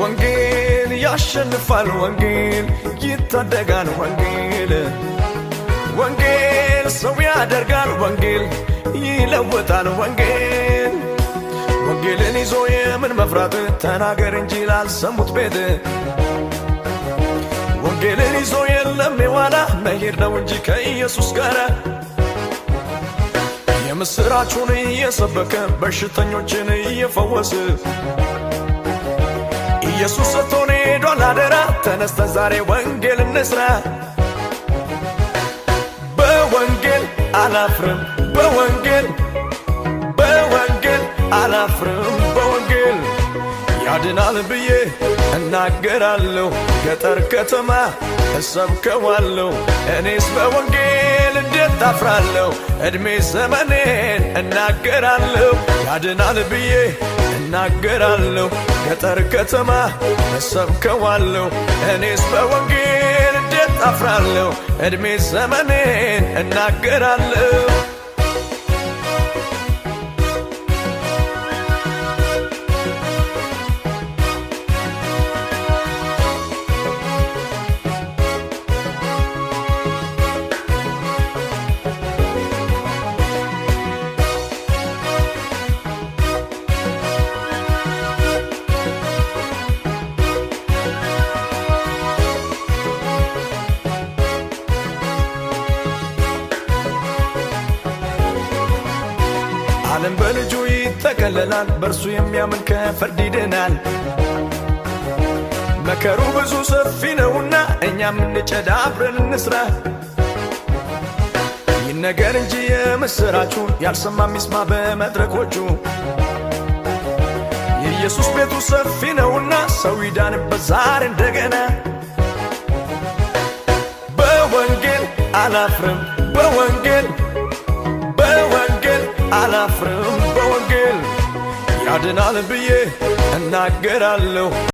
ወንጌል ያሸንፋል ወንጌል ይታደጋል ወንጌል ወንጌል ሰው ያደርጋል ወንጌል ይለውጣል ወንጌል ወንጌልን ይዞ የምን መፍራት ተናገር እንጂ ላልሰሙት ቤት ወንጌልን ይዞ የለም የዋላ መሄድ ነው እንጂ ከኢየሱስ ጋር የምስራቹን እየሰበከ በሽተኞችን እየፈወሰ ኢየሱስ ሰጥቶን ሄዷል አደራ ተነስተን ዛሬ ወንጌል እንስራ በወንጌል አላፍርም በወንጌል አላፍርም በወንጌል ያድናል ብዬ እናገራለሁ ገጠር ከተማ እሰብከዋለሁ እኔስ በወንጌል እንዴት አፍራለሁ እድሜ ዘመኔን እናገራለሁ ያድናል ብዬ እናገራለሁ ገጠር ከተማ እሰብከዋለሁ እኔስ በወንጌል እንዴት አፍራለሁ እድሜ ዘመኔን እናገራለሁ ዓለም በልጁ ይተከለላል በርሱ የሚያምን ከፍርድ ይድናል መከሩ ብዙ ሰፊ ነውና እኛም እንጨድ አብረን እንስራ ይነገር እንጂ የምስራቹን ያልሰማ ሚስማ በመድረኮቹ የኢየሱስ ቤቱ ሰፊ ነውና ሰው ይዳንበት ዛሬ እንደገና በወንጌል አላፍርም በወንጌል አላፍርም በወንጌል ያድናል ብዬ እናገራለሁ